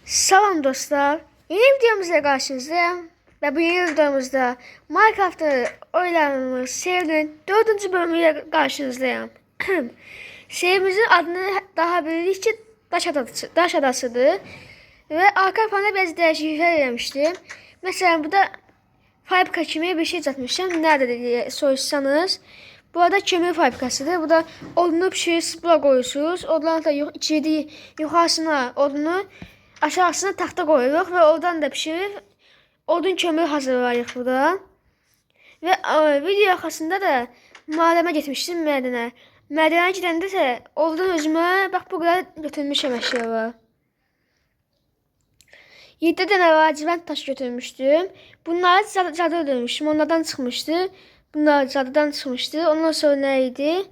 Salam dostlar. Yeni videomuzla karşınızdayım. Ve bu yeni videomuzda Minecraft'ta oynadığımız serinin 4. bölümüyle karşınızdayım. Serimizin adını daha bildik ki Daş Adası'dır. Ve arka planda biraz değişiklikler eləmişdim. Mesela burada fabrika kimi bir şey satmışım. Nerede diye soruşsanız. Bu arada kömür fabrikasıdır. Bu da odunu pişirirsiniz, bura koyuyorsunuz. Odunları da içeri yukarısına odunu, aşağısına taxta koyuruq və oradan da pişirir. Odun kömür hazırlayırıq burada. Və video arxasında da madəmə getmişdim, mədənə. Mədənə gedəndə isə oradan özümə bax bu qədər götürmüşəm əşyaları. 7 dənə lacivənd daş götürmüşdüm. Bunları cadı öldürmüşdüm. Onlardan çıxmışdı. Bunlar cadıdan çıxmışdı. Ondan sonra nə idi?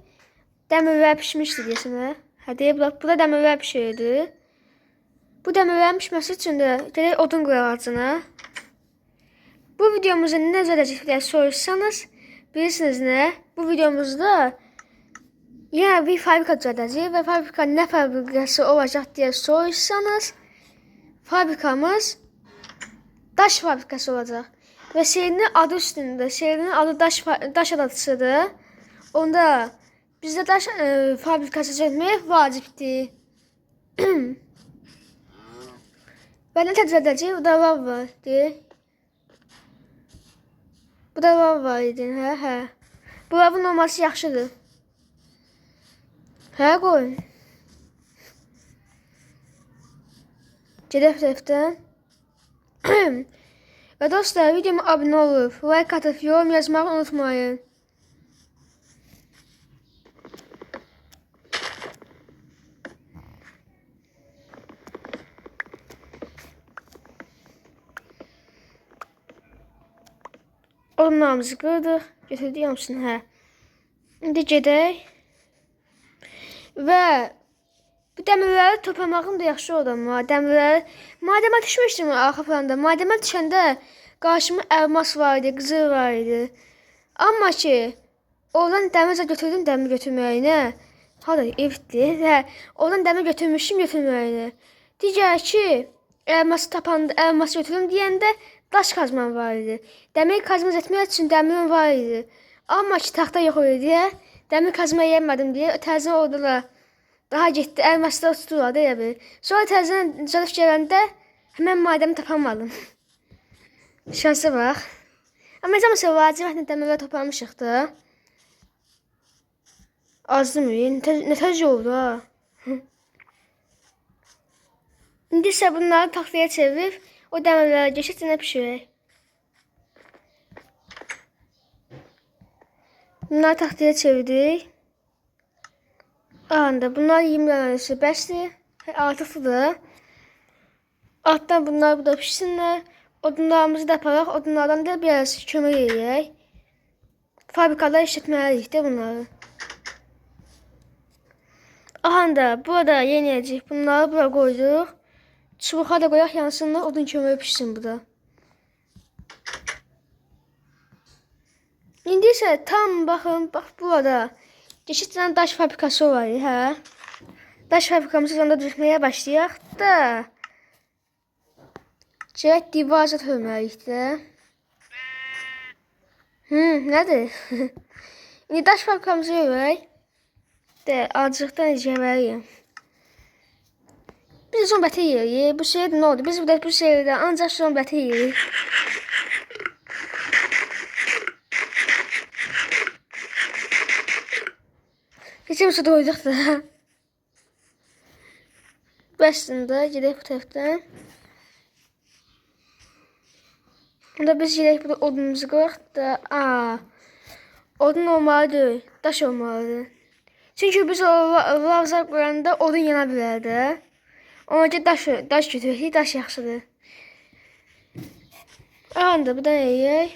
Dəmirlər pişmişdi deyəsən. Hə deyə bu da dəmirlər pişirirdi. Bu dəmirlərin pişməsi üçün də gələk odun qırağacına. Bu videomuzda nə edəcəklər soruşsanız, bilirsiniz nə? Bu videomuzda yenə bir fabrika düzədəcəyik və fabrika nə fabrikası olacaq deyə soruşsanız, fabrikamız daş fabrikası olacaq. Və serinin adı üstündə, serinin adı Daş Adasıdır. Onda bizdə daş fabrikası çəkmək vacibdir. Və nə təcrübədəcək? Bu da lava idi. Bu da lava idi, hə. Bu lavın olması yaxşıdır. Hə, qoyun. Gedək tərəfdən. Və dostlar, videoma abunə olub, like atıb, yorum yazmağı unutmayın. Odunlarımızı qırdıq, götürdük hamısını, hə. İndi gedək. Və bu dəmirləri toplamağım da yaxşı oldu amma. Dəmirləri madəmə düşmüşdüm arxa planda. Madəmə düşəndə qarşıma elmas var idi, qızıl var idi. Amma ki, oradan dəmir götürdüm, dəmir götürməyinə. Hada evdir, hə. Oradan dəmir götürmüşüm götürməyinə. Digər ki, elması tapanda, elması götürdüm deyəndə daş kazmam var idi. Dəmir kazma etmək üçün dəmirim var idi. Amma ki, taxta yox idi deyə, dəmir kazma yemədim deyə, təzən orada daha getdi, elmasları tuturlar deyə bir. Sonra təzən zərif gələndə həmən madəmi tapamadım. Şansa bax. Amma nəzəməsə vacibətlə dəmirləri toplamışıq da. Azdımı? Nətəcə oldu ha? İndi isə bunları taxtaya çevirib, o dəmirləri geçəcənə pişirək. Bunları taxtaya çevirdik. Anda bunlar 20 dənəsi bəsdir. Artıqdır. Altdan bunlar burada pişsinlər. Odunlarımızı da aparaq. Odunlardan da biraz kömür yiyək. Fabrikalar işlətməliyik də bunları. Anda burada yeniyəcək. Bunları bura qoyduq. Çubuğa da qoyaq yansınlar. Odun kömürü pişsin burada. İndi isə tam baxın, bax burada geçiddən daş fabrikası var, hə? Daş fabrikamızı onda düzməyə başlayaq da. Gərək divarca hörməliyik də. Nədir? İndi daş fabrikamızı görək. De, acıqdan izləməliyim. Biz son bətə yeyirik. Bu şeydə nə oldu? Biz bu şeydə ancaq son bətə yeyirik. Keçim su doyduq da. Bəsində gedək bu tərəfdən. Onda biz gedək burada odunumuzu qoyaq da. Odun olmalıdır, daş olmalıdır. Çünki biz o lavza qoyanda odun yana bilər də. Ona görə daş götürək, daş yaxşıdır. Anda bu da nə yeyək?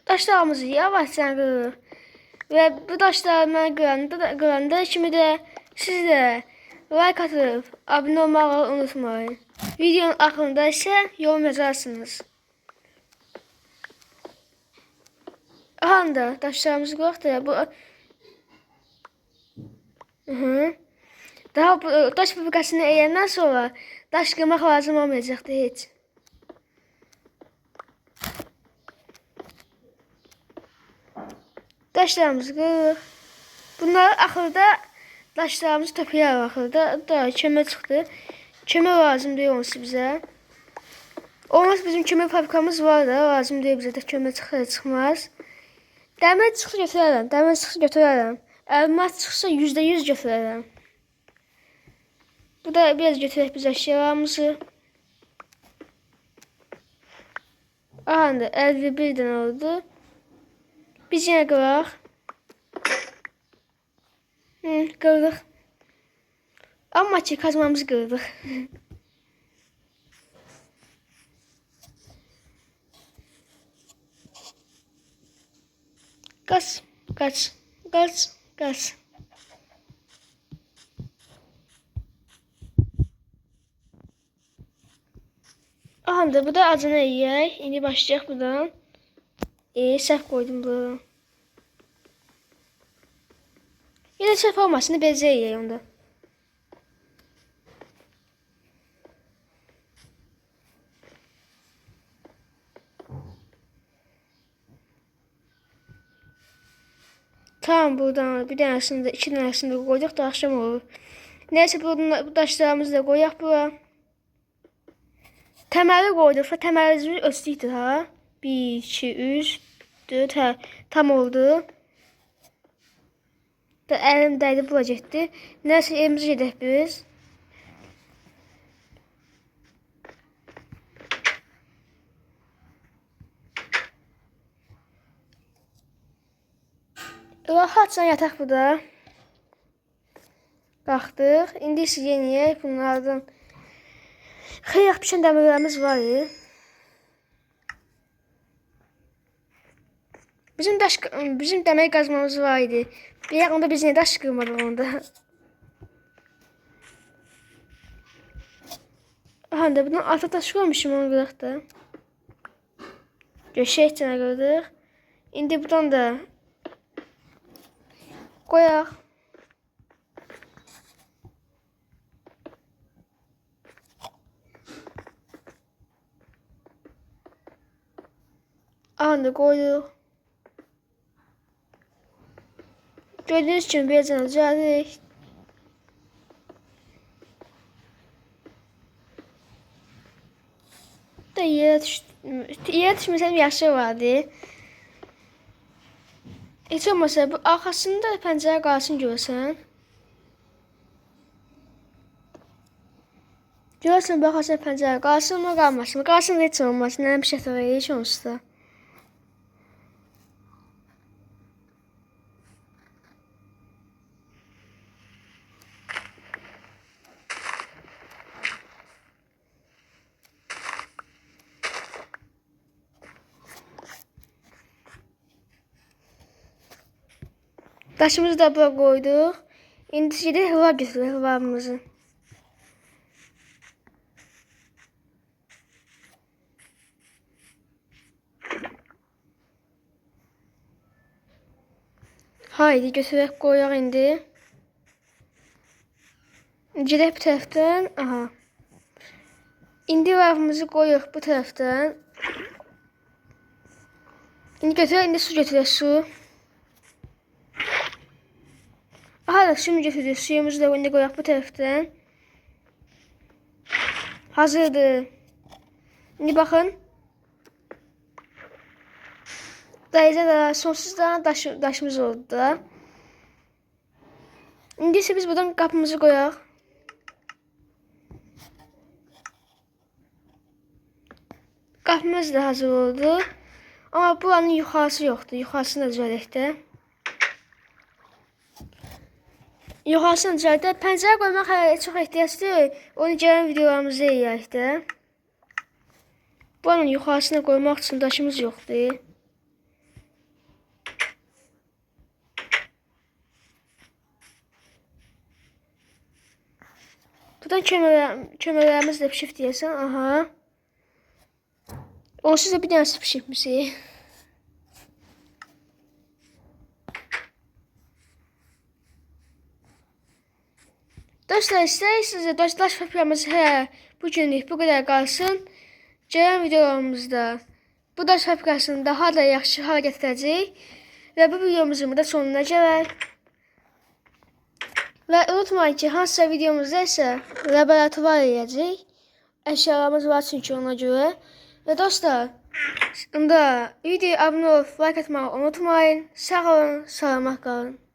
Daşlarımızı yavaşça qırırıq. Və bu daşları mən qıranda kimi də siz də like atıb, abunə olmağı unutmayın. Videonun axırında isə yorum yazarsınız. Aha da daşlarımızı qoyaq da bu daha bu daş fabrikasını eyəndən sonra daş qırmaq lazım olmayacaqdı heç. Daşlarımızı qırıq. Bunları axırda daşlarımızı toplayarıq axırda. Da kömür çıxdı. Kömür lazım deyil onsuz bizə. Olmaz bizim kömür fabrikamız var da lazım deyil bizə də kömür çıxır çıxmaz. Dəmir çıxsa götürərəm. Dəmir çıxsa götürərəm. Elmas çıxsa %100 götürərəm. Bu da biraz götürək biz əşyalarımızı. Aha, 51 dənə oldu. Biz yenə qıraq. Qırdıq. Amma ki kazmamızı qırdıq. Qaç, qaç, qaç, qaç. Aha da bu da acını yeyək. İndi başlayaq buradan. Səhv qoydum bunu. Yenə səhv olmasını bezə yeyək onda. Tamam, buradan bir dənəsini də, iki dənəsini də qoyduq da axşam olur. Neyse bu daşlarımızı da qoyaq bura. Təməli qoyduq və təməlimizi ölçdükdür ha. 1, 2, 3, 4, hə, tam oldu. Da əlim dəydi, bura getdi. Neyse evimizə gedək biz. Rahatca yataq burada. Qalxdıq. İndi isə yeniyək bunlardan. Xeyr pişən dəmirlərimiz var. Bizim dəmir qazmamız var idi. Bir onda biz niyə daş qırmadıq onda? Aha da bundan alta daş qoymuşum, onu qıraq da. Göşək cənə qırdıq. İndi buradan da qoyaq. Aha qoyduq. Gördüyünüz kimi bir cənə düzəldik. Da yerə düşməsəm yaxşı vardı. Heç olmasa bu arxasında pəncərə qalsın görsən. Görsən bu arxasında pəncərə qalsın mı, qalmasın mı? Qalsın da heç olmasın. Nənəm bir şey atırıq, heç onsuz da. Daşımızı da bura qoyduq. İndi gedək hıva götürək hıvamızı. Haydi götürək qoyaq indi. Gedək bu tərəfdən. Aha. İndi hıvamızı qoyuq bu tərəfdən. İndi götürək, indi su götürək su. Aha da suyumu götürüyoruz. Suyumuzu da indi qoyaq bu tərəfdən. Hazırdır. İndi baxın. Dayıca da sonsuz da daşımız oldu da. İndi isə biz buradan qapımızı qoyaq. Qapımız da hazır oldu. Amma buranın yuxarısı yoxdur. Yuxarısını da düzələk də. Yuxarısını düzələk də. Pəncərə qoymaq çox ehtiyacdır. Onu gələn videolarımızda eləyək də. Buranın yuxarısına qoymaq üçün daşımız yoxdur. Buradan kömürlərimiz də pişib deyəsən. Aha. Onsuz da bir dənəsi pişibmişik. Dostlar, istəyirsiniz daş papiramız bu günlük bu qədər qalsın. Gələn videolarımızda bu daş papirasını daha da yaxşı hal gətirəcəyik və bu videomuzun da sonuna gələk. Və unutmayın ki, hansısa videomuzda isə laboratuvar eləyəcəyik. Əşyalarımız var çünki ona görə. Və dostlar, videoya abunə olub like atmağı unutmayın. Sağ olun, salamat qalın.